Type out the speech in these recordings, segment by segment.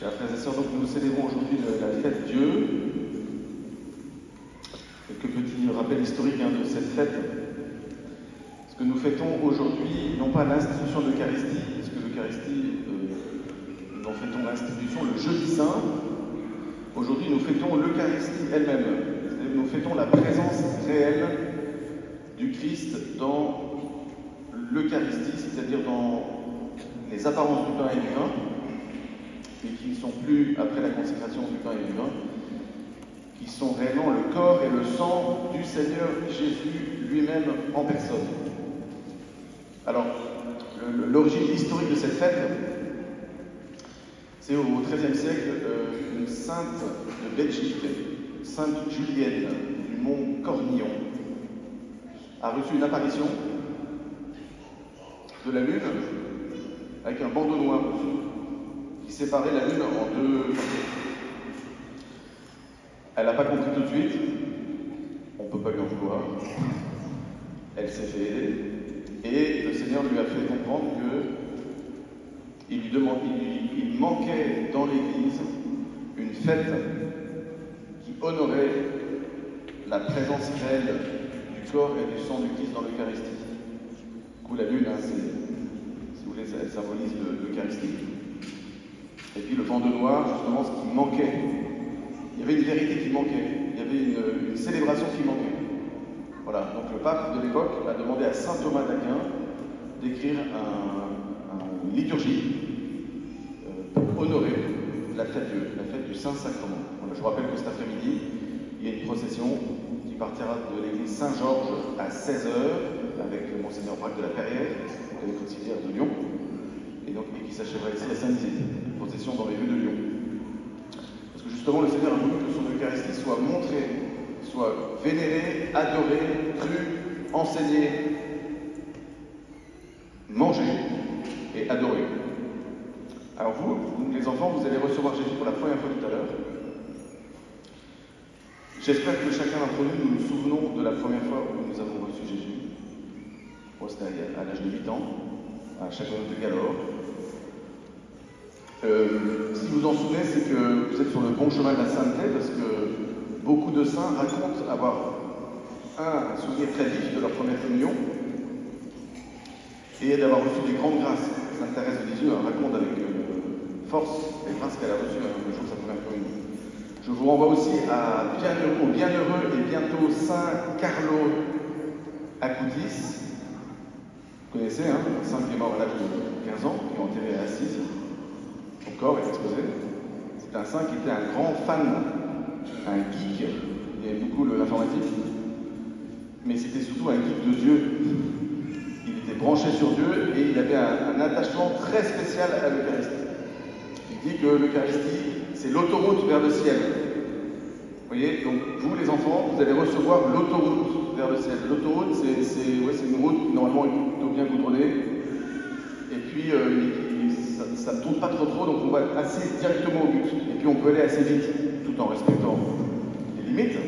Chers frères et sœurs, donc nous célébrons aujourd'hui la fête Dieu. Quelques petits rappels historiques de cette fête. Ce que nous fêtons aujourd'hui, non pas l'institution de l'Eucharistie, parce que l'Eucharistie, nous en fêtons l'institution le jeudi saint. Aujourd'hui, nous fêtons l'Eucharistie elle-même. C'est-à-dire nous fêtons la présence réelle du Christ dans l'Eucharistie, c'est-à-dire dans les apparences du pain et du vin, mais qui ne sont plus, après la consécration du pain et du vin, qui sont réellement le corps et le sang du Seigneur Jésus lui-même en personne. Alors, l'origine historique de cette fête, c'est au XIIIe siècle, une sainte de Belgique, sainte Julienne du mont Cornillon, a reçu une apparition de la lune avec un bandeau noir dessus qui séparait la lune en deux parties. Elle n'a pas compris tout de suite, on ne peut pas lui en vouloir. Elle s'est fait aider et le Seigneur lui a fait comprendre qu'il manquait dans l'Église une fête qui honorait la présence réelle du corps et du sang du Christ dans l'Eucharistie. Du coup, la lune, si vous voulez, elle symbolise l'Eucharistie. Et puis le bandeau noir, justement, ce qui manquait. Il y avait une vérité qui manquait, il y avait une célébration qui manquait. Voilà, donc le pape de l'époque a demandé à saint Thomas d'Aquin d'écrire une liturgie pour honorer la fête du Saint-Sacrement. Voilà, je vous rappelle que cet après-midi, il y a une procession qui partira de l'église Saint-Georges à 16h avec Monseigneur Braque de la Perrière, évêque auxiliaire de Lyon, et qui s'achèvera ici à Saint-Dizier, une procession dans les rues de Lyon. Parce que justement, le Seigneur a voulu que son Eucharistie soit montrée, soit vénérée, adorée, crue, enseignée, mangée et adorée. Alors vous, les enfants, vous allez recevoir Jésus pour la première fois tout à l'heure. J'espère que chacun d'entre nous, nous nous souvenons de la première fois où nous avons reçu Jésus. Moi, c'était à l'âge de 8 ans, à Châteauneuf de Galore. Si vous en souvenez, c'est que vous êtes sur le bon chemin de la sainteté, parce que beaucoup de saints racontent avoir un souvenir très vif de leur première communion et d'avoir reçu des grandes grâces. Sainte Thérèse de Lisieux raconte avec force les grâces qu'elle a reçues le jour de sa première communion. Je vous renvoie aussi au bienheureux et bientôt Saint Carlo Acutis. Vous connaissez, un saint qui est mort à l'âge de 15 ans, qui est enterré à Assise. Son corps est exposé. C'est un saint qui était un grand fan, un geek, il aimait beaucoup l'informatique, mais c'était surtout un geek de Dieu. Il était branché sur Dieu et il avait un attachement très spécial à l'Eucharistie. Il dit que l'Eucharistie, c'est l'autoroute vers le ciel. Vous voyez, donc vous les enfants, vous allez recevoir l'autoroute vers le ciel. L'autoroute, c'est une route qui normalement est plutôt bien goudronnée. Et puis, ça ne tourne pas trop, donc on va assez directement au but. Et puis on peut aller assez vite, tout en respectant les limites.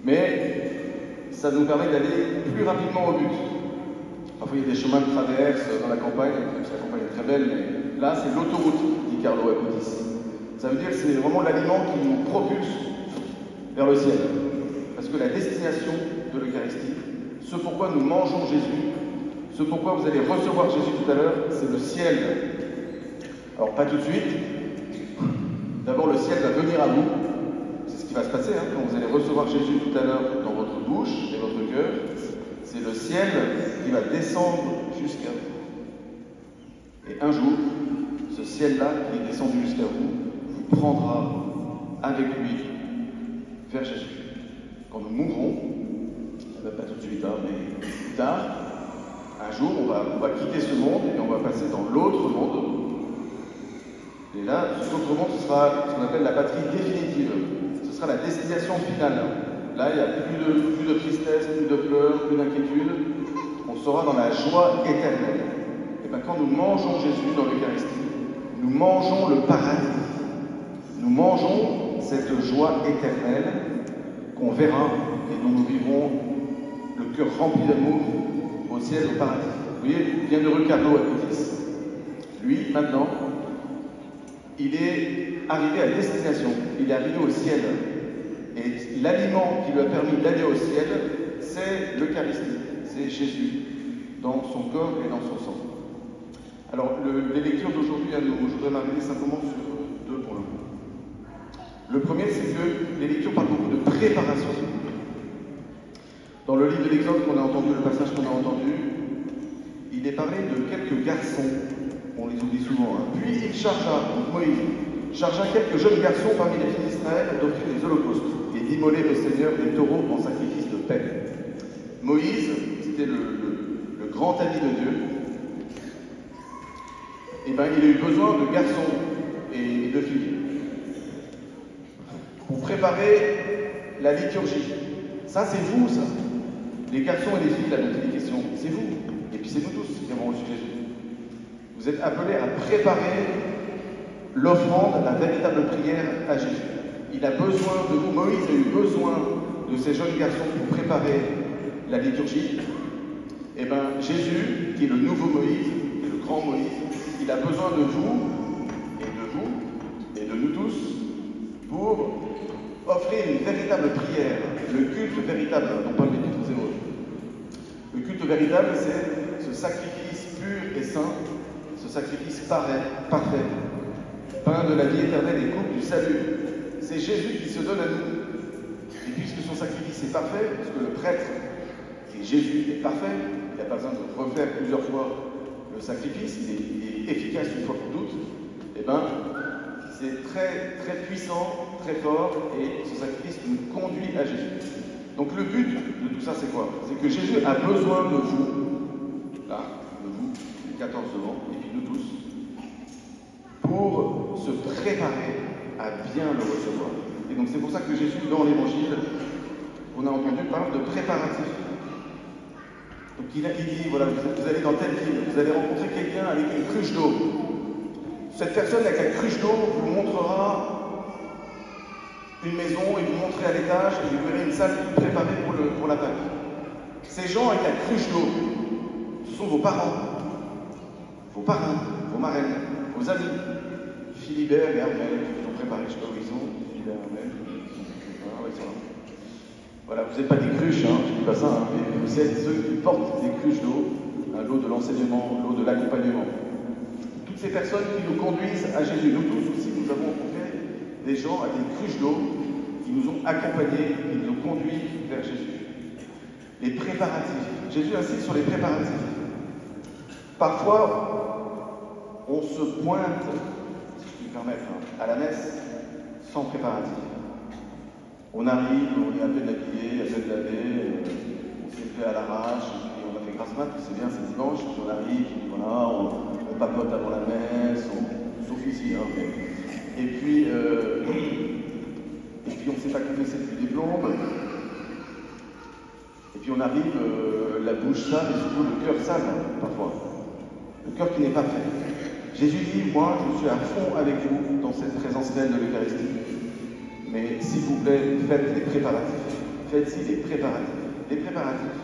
Mais ça nous permet d'aller plus rapidement au but. Parfois il y a des chemins de traverse dans la campagne, même si la campagne est très belle, mais là c'est l'autoroute, dit Carlo Acutis. Ça veut dire que c'est vraiment l'aliment qui nous propulse vers le ciel. Parce que la destination de l'Eucharistie, ce pourquoi nous mangeons Jésus, ce pourquoi vous allez recevoir Jésus tout à l'heure, c'est le ciel. Alors pas tout de suite. D'abord le ciel va venir à vous. C'est ce qui va se passer quand vous allez recevoir Jésus tout à l'heure dans votre bouche et votre cœur. C'est le ciel qui va descendre jusqu'à vous. Et un jour, ce ciel-là qui est descendu jusqu'à vous, vous prendra avec lui vers Jésus. Quand nous mourrons, pas tout de suite, mais plus tard, un jour, on va quitter ce monde et on va passer dans l'autre monde. Et là, cet autre monde, ce sera ce qu'on appelle la patrie définitive. Ce sera la destination finale. Là, il n'y a plus de tristesse, plus de pleurs, plus d'inquiétude. On sera dans la joie éternelle. Et bien, quand nous mangeons Jésus dans l'Eucharistie, nous mangeons le paradis. Nous mangeons cette joie éternelle qu'on verra et dont nous vivrons le cœur rempli d'amour au ciel, au paradis. Vous voyez, bienheureux Carlo Acutis, lui, maintenant, il est arrivé à destination, il est arrivé au ciel. Et l'aliment qui lui a permis d'aller au ciel, c'est l'Eucharistie, c'est Jésus, dans son corps et dans son sang. Alors, les lectures d'aujourd'hui, je voudrais m'arrêter simplement sur deux pour le coup. Le premier, c'est que les lectures parlent beaucoup de préparation. Dans le livre de l'Exode qu'on a entendu, le passage qu'on a entendu, il est parlé de quelques garçons, on les oublie souvent, hein. Puis il chargea, donc Moïse, chargea quelques jeunes garçons parmi les fils d'Israël d'offrir des holocaustes et d'immoler au Seigneur des taureaux en sacrifice de paix. Moïse, c'était le grand ami de Dieu, et ben, il a eu besoin de garçons et de filles pour préparer la liturgie. Ça, c'est vous, ça. Les garçons et les filles, là, dont il est question, c'est vous. Et puis c'est nous tous qui avons reçu Jésus. Vous êtes appelés à préparer l'offrande, la véritable prière à Jésus. Il a besoin de vous. Moïse a eu besoin de ces jeunes garçons pour préparer la liturgie. Et bien, Jésus, qui est le nouveau Moïse, qui est le grand Moïse, il a besoin de vous, et de nous tous, pour offrir une véritable prière, le culte véritable dont parle l'Épître aux Hébreux. Le culte véritable, c'est ce sacrifice pur et saint, ce sacrifice parfait, pain de la vie éternelle et coupe du salut. C'est Jésus qui se donne à nous. Et puisque son sacrifice est parfait, parce que le prêtre, qui est Jésus, est parfait, il n'a pas besoin de refaire plusieurs fois le sacrifice, il est efficace une fois pour toutes, et bien, c'est très, très puissant, très fort, et ce sacrifice nous conduit à Jésus. Donc le but de tout ça, c'est quoi? C'est que Jésus a besoin de vous, là, de vous, les 14 devant, et puis nous tous, pour se préparer à bien le recevoir. Et donc c'est pour ça que Jésus, dans l'Évangile, on a entendu parler de préparatif. Donc il dit, voilà, vous allez dans telle ville, vous allez rencontrer quelqu'un avec une cruche d'eau. Cette personne avec la cruche d'eau vous montrera une maison et vous montrez à l'étage et vous verrez une salle préparée pour la Pâque. Ces gens avec la cruche d'eau, ce sont vos parents, vos parrains, vos marraines, vos amis. Philibert et Armel, qui ont préparé, je ne sais pas où ils sont. Philibert et Armel, ils sont là. Voilà, vous n'êtes pas des cruches, hein, je ne dis pas ça, hein, mais vous êtes ceux qui portent des cruches d'eau, l'eau de l'enseignement, l'eau de l'accompagnement. Toutes ces personnes qui nous conduisent à Jésus. Nous tous aussi, nous avons rencontré des gens avec des cruches d'eau qui nous ont accompagnés, qui nous ont conduits vers Jésus. Les préparatifs. Jésus insiste sur les préparatifs. Parfois, on se pointe, si je puis me permettre, à la messe sans préparatif. On arrive, on est à peine habillé, à peine lavé, on s'est fait à l'arrache, et puis on a fait grasse mat, c'est bien, c'est dimanche, puis on arrive, puis voilà, on papote avant la messe, sauf ici, hein, et puis on ne s'est pas confessé depuis des plombes, et puis on arrive, la bouche sale et surtout le cœur sale, parfois, le cœur qui n'est pas fait. Jésus dit, moi je suis à fond avec vous dans cette présence réelle de l'Eucharistie. Mais s'il vous plaît, faites les préparatifs. Faites-y les préparatifs. Les préparatifs,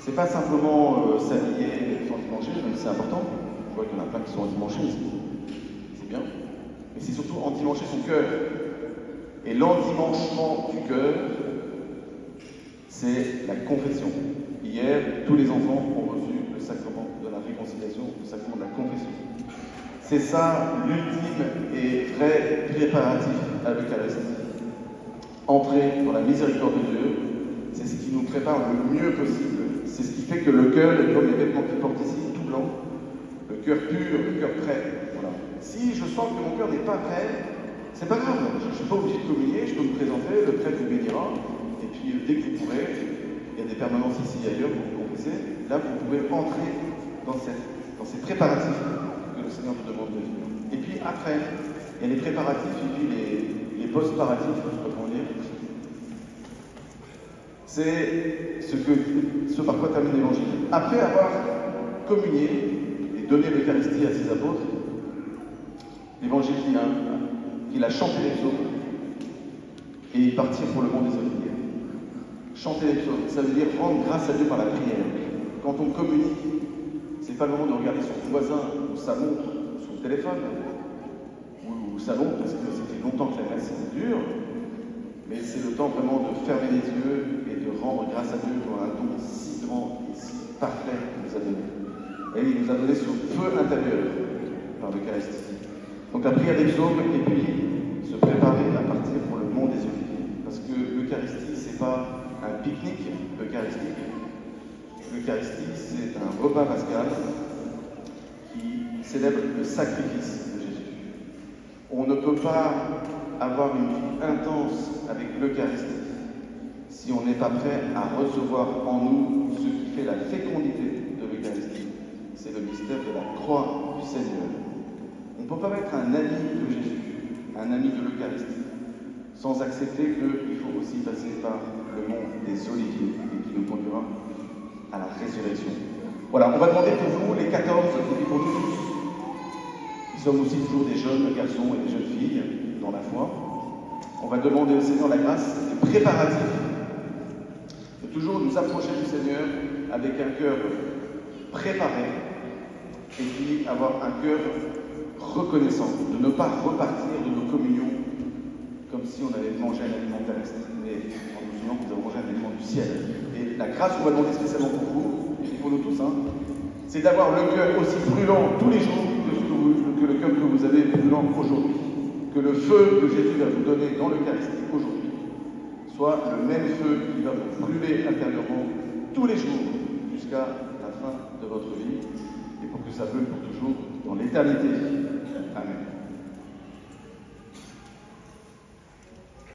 c'est pas simplement s'habiller sans dimancher, même si c'est important. Je vois qu'il y en a plein qui sont endimanchés ici. C'est bien. Mais c'est surtout endimancher son cœur. Et l'endimanchement du cœur, c'est la confession. Hier, tous les enfants ont reçu le sacrement de la réconciliation, le sacrement de la confession. C'est ça l'ultime et vrai préparatif à l'Eucharistie. Entrer dans la miséricorde de Dieu, c'est ce qui nous prépare le mieux possible. C'est ce qui fait que le cœur est comme les vêtements qu'il porte ici, tout blanc, le cœur pur, le cœur prêt. Voilà. Si je sens que mon cœur n'est pas prêt, c'est pas grave. Je ne suis pas obligé de communier, je peux me présenter, le prêtre vous bénira, et puis dès que vous pourrez, il y a des permanences ici et ailleurs pour vous confesser, là vous pouvez entrer dans ces préparatifs que le Seigneur vous demande de vivre. Et puis après, il y a les préparatifs et puis les post-paratifs, je ne sais pas comment dire. C'est ce par quoi termine l'Évangile. Après avoir communié et donné l'Eucharistie à ses apôtres, l'Évangile dit qu'il a chanté les psaumes et il partit pour le mont des Oliviers. Chanter les psaumes, ça veut dire rendre grâce à Dieu par la prière. Quand on communique, c'est pas le moment de regarder son voisin ou sa montre ou son téléphone. ou salon, parce que ça fait longtemps que la messe dure, mais c'est le temps vraiment de fermer les yeux et de rendre grâce à Dieu pour un don si grand et si parfait qu'il nous a donné. Et il nous a donné ce feu intérieur par l'Eucharistie. Donc la prière des psaumes et puis se préparer à partir pour le mont des Oliviers. Parce que l'Eucharistie, c'est pas un pique-nique eucharistique. L'Eucharistie, c'est un repas pascal qui célèbre le sacrifice de Jésus. On ne peut pas avoir une vie intense avec l'Eucharistie si on n'est pas prêt à recevoir en nous ce qui fait la fécondité de l'Eucharistie. C'est le mystère de la croix du Seigneur. On ne peut pas être un ami de Jésus, un ami de l'Eucharistie, sans accepter qu'il faut aussi passer par le mont des Oliviers et qui nous conduira à la résurrection. Voilà, on va demander pour vous, les 14, et puis pour nous tous, qui sommes aussi toujours des jeunes garçons et des jeunes filles dans la foi, on va demander au Seigneur la grâce des préparatifs, de toujours nous approcher du Seigneur avec un cœur préparé, et puis avoir un cœur reconnaissant, de ne pas repartir de nos communions comme si on avait mangé un aliment terrestre, mais en nous souvenant que nous avons mangé un aliment du ciel. Et la grâce qu'on va demander spécialement pour vous, et pour nous tous, c'est d'avoir le cœur aussi brûlant tous les jours que le cœur que vous avez brûlant aujourd'hui. Que le feu que Jésus va vous donner dans l'Eucharistie aujourd'hui soit le même feu qui va vous brûler intérieurement tous les jours jusqu'à la fin de votre vie et pour que ça brûle pour toujours dans l'éternité. Amen.